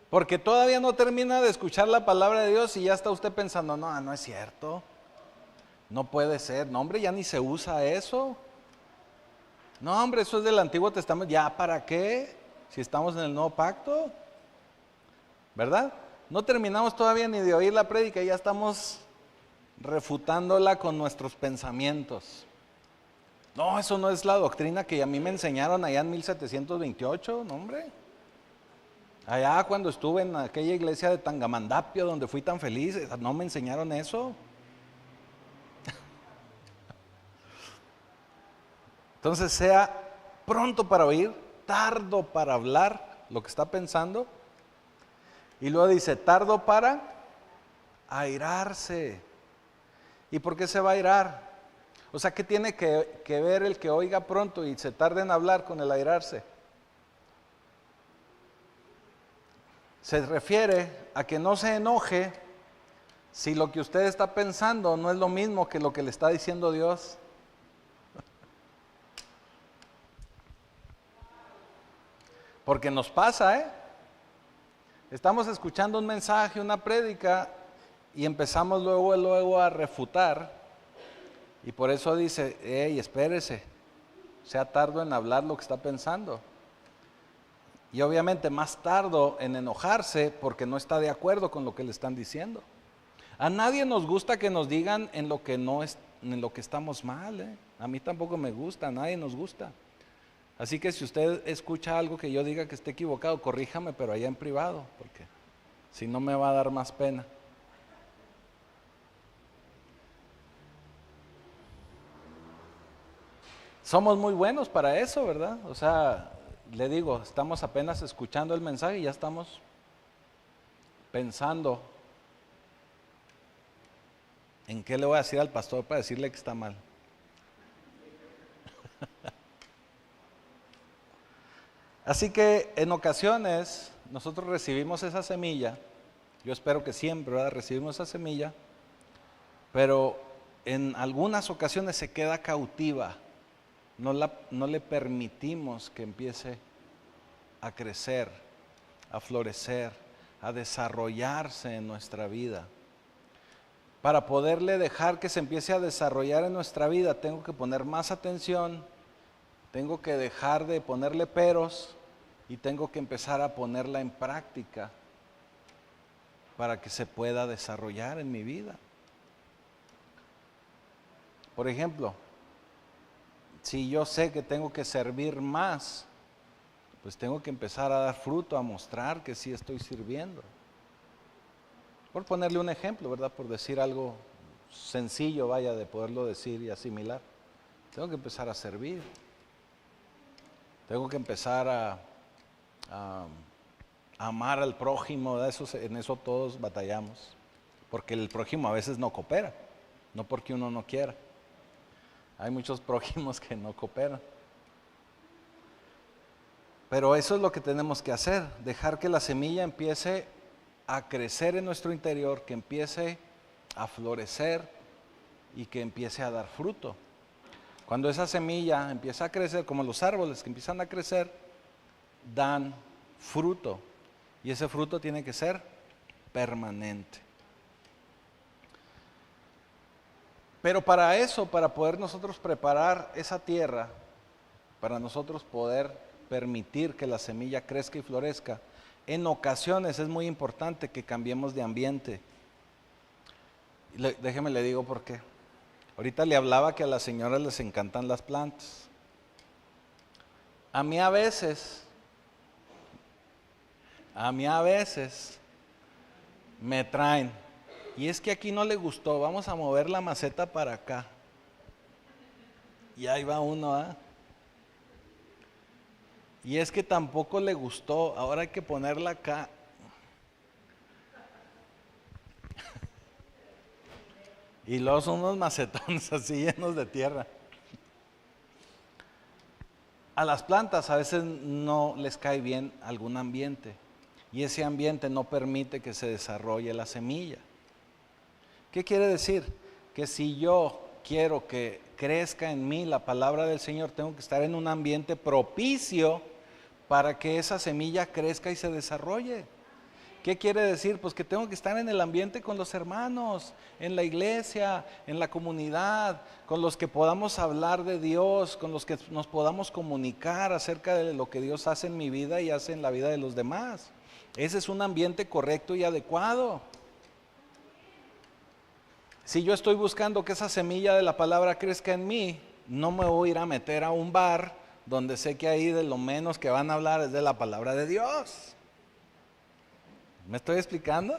Porque todavía no termina de escuchar la palabra de Dios y ya está usted pensando, no, no es cierto. No puede ser. No, hombre, ya ni se usa eso. No, hombre, eso es del Antiguo Testamento. ¿Ya para qué? Si estamos en el Nuevo Pacto. ¿Verdad? No terminamos todavía ni de oír la prédica y ya estamos refutándola con nuestros pensamientos. No, eso no es la doctrina que a mí me enseñaron allá en 1728, no, hombre. Allá cuando estuve en aquella iglesia de Tangamandapio donde fui tan feliz, no me enseñaron eso. Entonces sea pronto para oír, tardo para hablar lo que está pensando. Y luego dice, tardo para airarse. ¿Y por qué se va a airar? O sea, ¿qué tiene que ver el que oiga pronto y se tarde en hablar con el airarse? Se refiere a que no se enoje si lo que usted está pensando no es lo mismo que lo que le está diciendo Dios. Porque nos pasa, ¿eh? Estamos escuchando un mensaje, una prédica, y empezamos luego a refutar. Y por eso dice, hey, espérese, sea tardo en hablar lo que está pensando. Y obviamente más tardo en enojarse porque no está de acuerdo con lo que le están diciendo. A nadie nos gusta que nos digan en lo que no es, en lo que estamos mal, ¿eh? A mí tampoco me gusta, a nadie nos gusta. Así que si usted escucha algo que yo diga que esté equivocado, corríjame, pero allá en privado, porque si no me va a dar más pena. Somos muy buenos para eso, ¿verdad? O sea, le digo, estamos apenas escuchando el mensaje y ya estamos pensando en qué le voy a decir al pastor para decirle que está mal. Así que en ocasiones nosotros recibimos esa semilla, yo espero que siempre, ¿verdad? Recibimos esa semilla, pero en algunas ocasiones se queda cautiva, no le permitimos que empiece a crecer, a florecer, a desarrollarse en nuestra vida. Para poderle dejar que se empiece a desarrollar en nuestra vida, tengo que poner más atención, tengo que dejar de ponerle peros y tengo que empezar a ponerla en práctica para que se pueda desarrollar en mi vida. Por ejemplo, si yo sé que tengo que servir más, pues tengo que empezar a dar fruto, a mostrar que sí estoy sirviendo. Por ponerle un ejemplo, ¿verdad? Por decir algo sencillo, vaya, de poderlo decir y asimilar. Tengo que empezar a servir. Tengo que empezar a amar al prójimo, en eso todos batallamos. Porque el prójimo a veces no coopera, no porque uno no quiera. Hay muchos prójimos que no cooperan. Pero eso es lo que tenemos que hacer, dejar que la semilla empiece a crecer en nuestro interior, que empiece a florecer y que empiece a dar fruto. Cuando esa semilla empieza a crecer, como los árboles que empiezan a crecer, dan fruto. Y ese fruto tiene que ser permanente. Pero para eso, para poder nosotros preparar esa tierra, para nosotros poder permitir que la semilla crezca y florezca, en ocasiones es muy importante que cambiemos de ambiente. Déjeme le digo por qué. Ahorita le hablaba que a las señoras les encantan las plantas. A mí a veces me traen. Y es que aquí no le gustó, vamos a mover la maceta para acá. Y ahí va uno, ¿ah? Y es que tampoco le gustó, ahora hay que ponerla acá. Y luego son unos macetones así llenos de tierra. A las plantas a veces no les cae bien algún ambiente. Y ese ambiente no permite que se desarrolle la semilla. ¿Qué quiere decir? Que si yo quiero que crezca en mí la palabra del Señor, tengo que estar en un ambiente propicio para que esa semilla crezca y se desarrolle. ¿Qué quiere decir? Pues que tengo que estar en el ambiente con los hermanos, en la iglesia, en la comunidad, con los que podamos hablar de Dios, con los que nos podamos comunicar acerca de lo que Dios hace en mi vida y hace en la vida de los demás. Ese es un ambiente correcto y adecuado. Si yo estoy buscando que esa semilla de la palabra crezca en mí, no me voy a ir a meter a un bar donde sé que ahí de lo menos que van a hablar es de la palabra de Dios. ¿Me estoy explicando?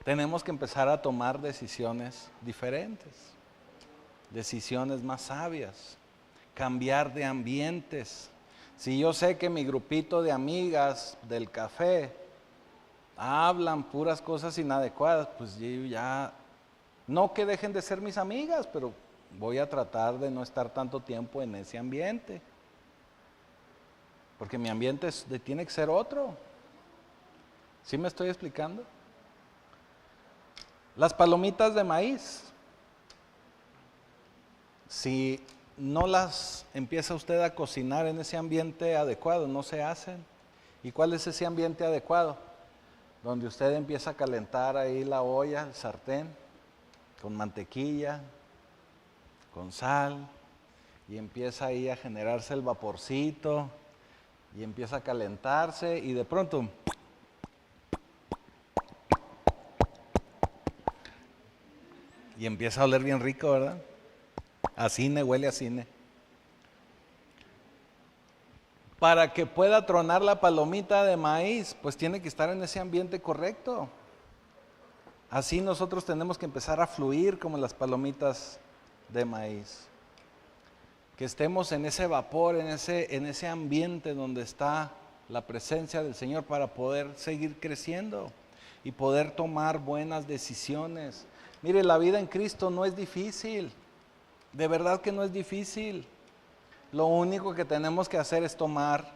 Tenemos que empezar a tomar decisiones diferentes, decisiones más sabias, cambiar de ambientes. Si yo sé que mi grupito de amigas del café hablan puras cosas inadecuadas, pues yo ya, no que dejen de ser mis amigas, pero voy a tratar de no estar tanto tiempo en ese ambiente. Porque mi ambiente tiene que ser otro. ¿Sí me estoy explicando? Las palomitas de maíz, si no las empieza usted a cocinar en ese ambiente adecuado, no se hacen. ¿Y cuál es ese ambiente adecuado? Donde usted empieza a calentar ahí la olla, el sartén, con mantequilla, con sal, y empieza ahí a generarse el vaporcito, y empieza a calentarse, y de pronto y empieza a oler bien rico, ¿verdad? A cine, huele a cine. Para que pueda tronar la palomita de maíz, pues tiene que estar en ese ambiente correcto. Así nosotros tenemos que empezar a fluir como las palomitas de maíz. Que estemos en ese vapor, en ese ambiente donde está la presencia del Señor para poder seguir creciendo y poder tomar buenas decisiones. Mire, la vida en Cristo no es difícil, de verdad que no es difícil. Lo único que tenemos que hacer es tomar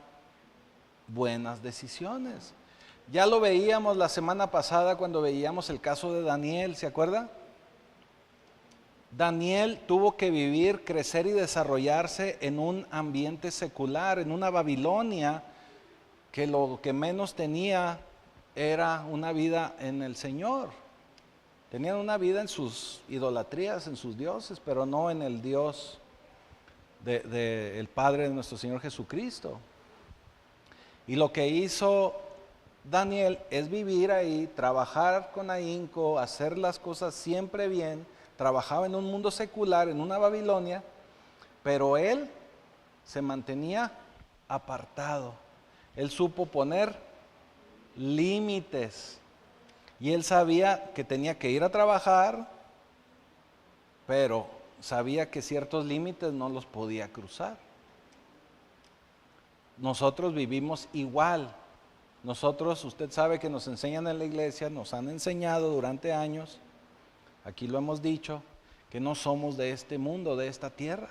buenas decisiones. Ya lo veíamos la semana pasada cuando veíamos el caso de Daniel, ¿se acuerda? Daniel tuvo que vivir, crecer y desarrollarse en un ambiente secular, en una Babilonia, que lo que menos tenía era una vida en el Señor. Tenían una vida en sus idolatrías, en sus dioses, pero no en el Dios del Padre de nuestro Señor Jesucristo. Y lo que hizo Daniel es vivir ahí, trabajar con ahínco, hacer las cosas siempre bien. Trabajaba en un mundo secular, en una Babilonia, pero él se mantenía apartado. Él supo poner límites y él sabía que tenía que ir a trabajar, pero sabía que ciertos límites no los podía cruzar. Nosotros vivimos igual. Nosotros, usted sabe que nos enseñan en la iglesia, nos han enseñado durante años, aquí lo hemos dicho, que no somos de este mundo, de esta tierra.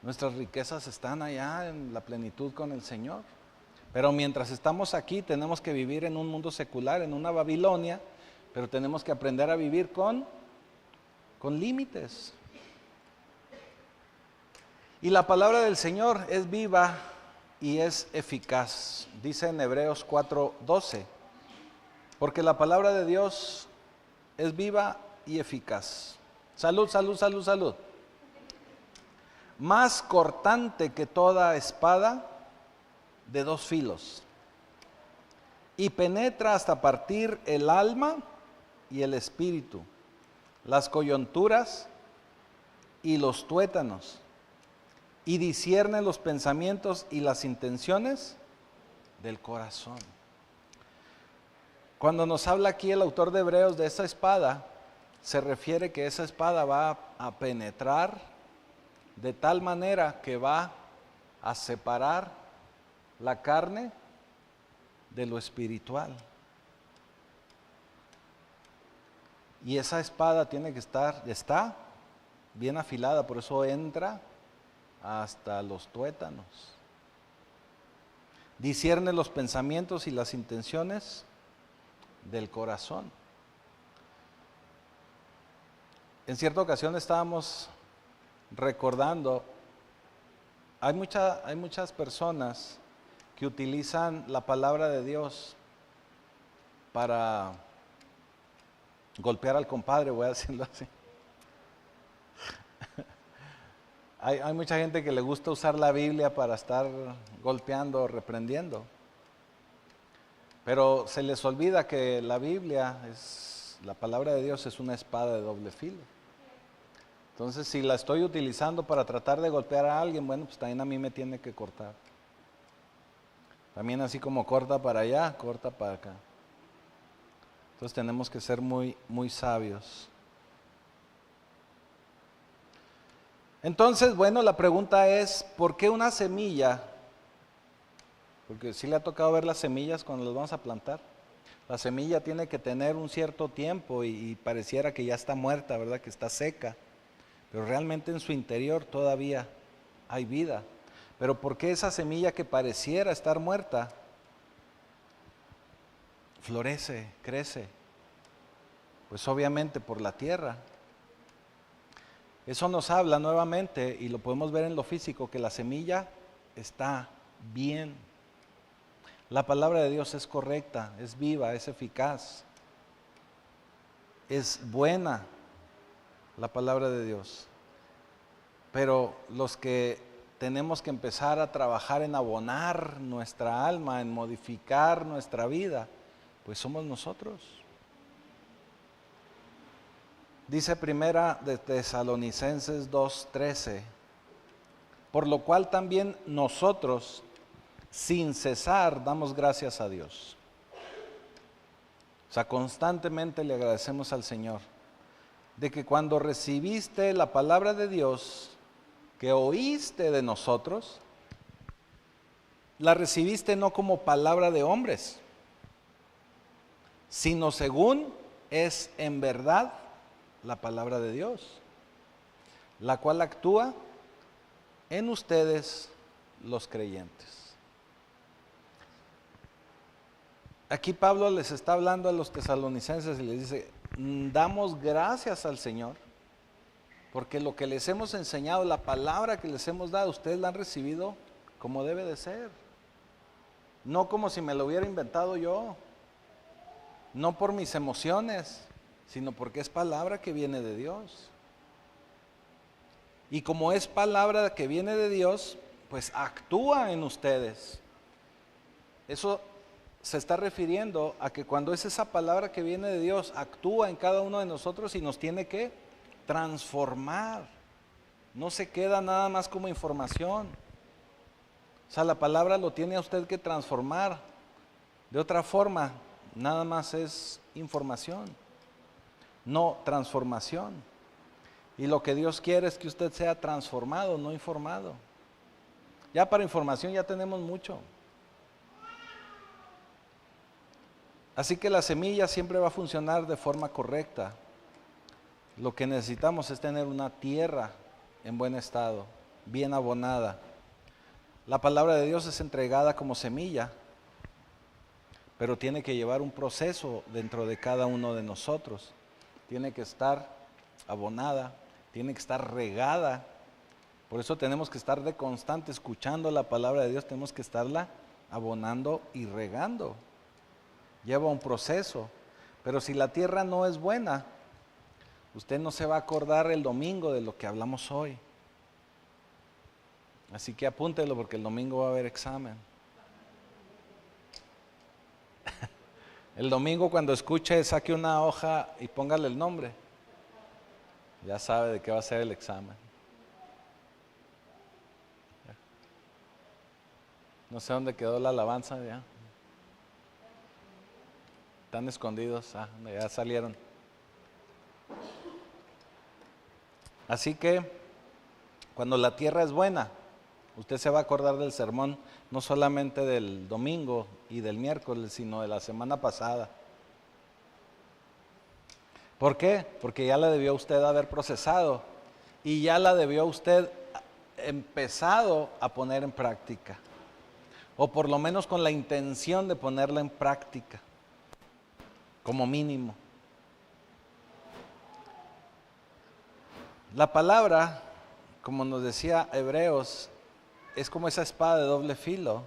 Nuestras riquezas están allá en la plenitud con el Señor. Pero mientras estamos aquí tenemos que vivir en un mundo secular, en una Babilonia, pero tenemos que aprender a vivir con límites. Y la palabra del Señor es viva y es eficaz. Dice en Hebreos 4:12, porque la palabra de Dios es viva y eficaz. Salud, salud, salud, salud. Más cortante que toda espada de dos filos, y penetra hasta partir el alma y el espíritu, las coyunturas y los tuétanos, y discierne los pensamientos y las intenciones del corazón. Cuando nos habla aquí el autor de Hebreos de esa espada, se refiere que esa espada va a penetrar de tal manera que va a separar la carne de lo espiritual. Y esa espada tiene que está bien afilada, por eso entra hasta los tuétanos. Discierne los pensamientos y las intenciones del corazón. En cierta ocasión estábamos recordando, hay muchas personas que utilizan la palabra de Dios para golpear al compadre, voy a decirlo así. Hay mucha gente que le gusta usar la Biblia para estar golpeando, reprendiendo. Pero se les olvida que la Biblia, la palabra de Dios es una espada de doble filo. Entonces, si la estoy utilizando para tratar de golpear a alguien, bueno, pues también a mí me tiene que cortar. También así como corta para allá, corta para acá. Entonces tenemos que ser muy, muy sabios. Entonces, bueno, la pregunta es, ¿por qué una semilla? Porque sí le ha tocado ver las semillas cuando las vamos a plantar. La semilla tiene que tener un cierto tiempo y pareciera que ya está muerta, ¿verdad? Que está seca. Pero realmente en su interior todavía hay vida. Pero ¿por qué esa semilla que pareciera estar muerta florece, crece? Pues obviamente por la tierra. Eso nos habla nuevamente, y lo podemos ver en lo físico, que la semilla está bien. La palabra de Dios es correcta, es viva, es eficaz, es buena la palabra de Dios. Pero los que tenemos que empezar a trabajar en abonar nuestra alma, en modificar nuestra vida, pues somos nosotros. Dice primera de Tesalonicenses 2:13, por lo cual también nosotros, sin cesar, damos gracias a Dios. O sea, constantemente le agradecemos al Señor de que cuando recibiste la palabra de Dios, que oíste de nosotros, la recibiste no como palabra de hombres, sino según es en verdad la palabra de Dios, la cual actúa en ustedes los creyentes. Aquí Pablo les está hablando a los tesalonicenses y les dice, damos gracias al Señor, porque lo que les hemos enseñado, la palabra que les hemos dado, ustedes la han recibido como debe de ser. No como si me lo hubiera inventado yo, no por mis emociones, sino porque es palabra que viene de Dios. Y como es palabra que viene de Dios, pues actúa en ustedes. Eso se está refiriendo a que cuando es esa palabra que viene de Dios, actúa en cada uno de nosotros y nos tiene que transformar. No se queda nada más como información. O sea, la palabra lo tiene a usted que transformar. De otra forma, nada más es información, no transformación. Y lo que Dios quiere es que usted sea transformado, no informado. Ya para información ya tenemos mucho. Así que la semilla siempre va a funcionar de forma correcta. Lo que necesitamos es tener una tierra en buen estado, bien abonada. La palabra de Dios es entregada como semilla, pero tiene que llevar un proceso dentro de cada uno de nosotros. Tiene que estar abonada, tiene que estar regada. Por eso tenemos que estar de constante escuchando la palabra de Dios, tenemos que estarla abonando y regando. Lleva un proceso, pero si la tierra no es buena, usted no se va a acordar el domingo de lo que hablamos hoy. Así que apúntelo porque el domingo va a haber examen. El domingo cuando escuche, saque una hoja y póngale el nombre. Ya sabe de qué va a ser el examen. No sé dónde quedó la alabanza ya. Están escondidos, ya salieron. Así que cuando la tierra es buena, usted se va a acordar del sermón, no solamente del domingo y del miércoles, sino de la semana pasada. ¿Por qué? Porque ya la debió usted haber procesado y ya la debió usted empezado a poner en práctica, o por lo menos con la intención de ponerla en práctica, como mínimo. La palabra, como nos decía Hebreos, es como esa espada de doble filo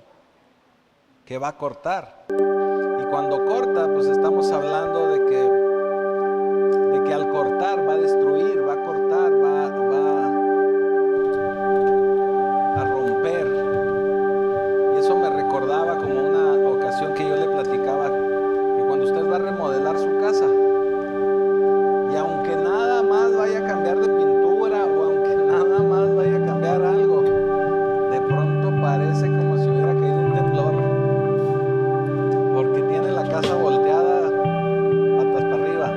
que va a cortar. Y cuando corta, pues estamos hablando de que al cortar va a destruir, va a cortar, va a romper. Y eso me recordaba como una ocasión que yo le platicaba, que cuando usted va a remodelar su casa, y aunque nada más vaya a cambiar de pintura, o aunque nada más vaya a cambiar algo, de pronto parece como si hubiera caído un temblor, porque tiene la casa volteada patas para arriba.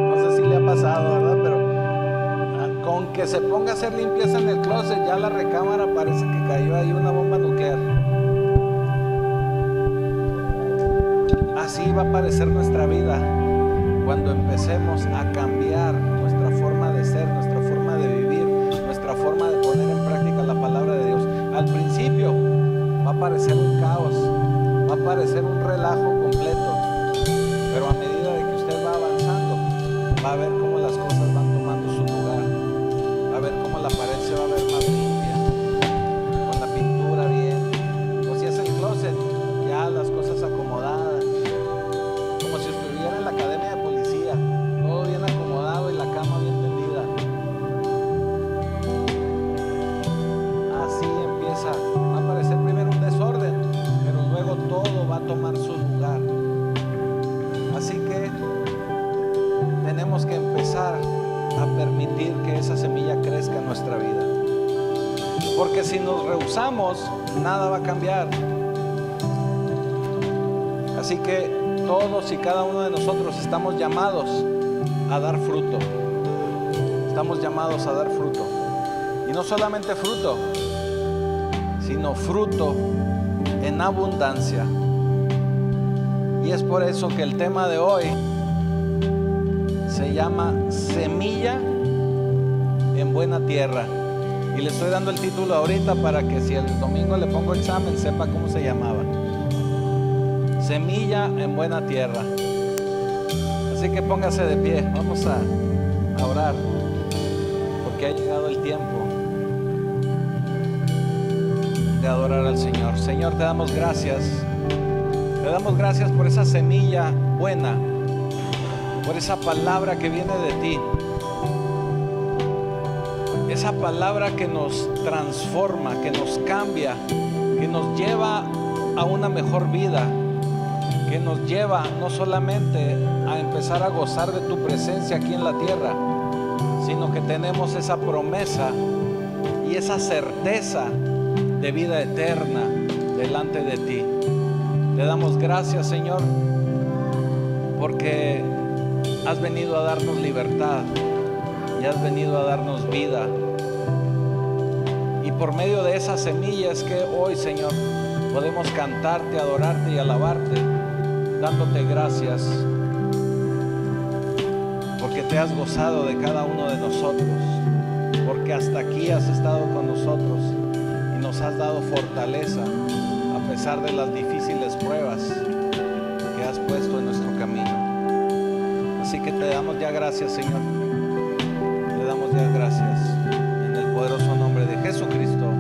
No sé si le ha pasado, ¿verdad? Pero con que se ponga a hacer limpieza en el closet, ya la recámara parece que cayó ahí una bomba nuclear. Así va a parecer nuestra vida cuando empecemos a cambiar nuestra forma de ser, nuestra forma de vivir, nuestra forma de poner en práctica la palabra de Dios. Al principio va a parecer un caos, va a parecer un relajo completo, pero a medida de que usted va avanzando, va a ver cómo las cosas van tomando su lugar, va a ver cómo la pared se va a ver más limpia, con la pintura bien, o si es el closet, ya las cosas acomodadas, como si estuviera en la academia de policía, todo bien acomodado y la cama bien tendida. Así empieza, va a parecer primero un desorden, pero luego todo va a tomar su lugar. Así que tenemos que empezar a permitir que esa semilla crezca en nuestra vida, porque si nos rehusamos, nada va a cambiar. Así que todos y cada uno de nosotros estamos llamados a dar fruto. Estamos llamados a dar fruto. Y no solamente fruto, sino fruto en abundancia. Y es por eso que el tema de hoy se llama Semilla en Buena Tierra. Y le estoy dando el título ahorita para que si el domingo le pongo examen, sepa cómo se llamaba. Semilla en buena tierra. Así que póngase de pie, vamos a orar, porque ha llegado el tiempo de adorar al Señor. Señor, te damos gracias por esa semilla buena, por esa palabra que viene de ti, esa palabra que nos transforma, que nos cambia, que nos lleva a una mejor vida, que nos lleva no solamente a empezar a gozar de tu presencia aquí en la tierra, sino que tenemos esa promesa y esa certeza de vida eterna delante de ti. Te damos gracias, Señor, porque has venido a darnos libertad y has venido a darnos vida. Y por medio de esa semilla es que hoy, Señor, podemos cantarte, adorarte y alabarte, dándote gracias, porque te has gozado de cada uno de nosotros, porque hasta aquí has estado con nosotros y nos has dado fortaleza a pesar de las difíciles pruebas que has puesto en nuestro camino. Así que te damos ya gracias, Señor. Te damos ya gracias en el poderoso nombre de Jesucristo.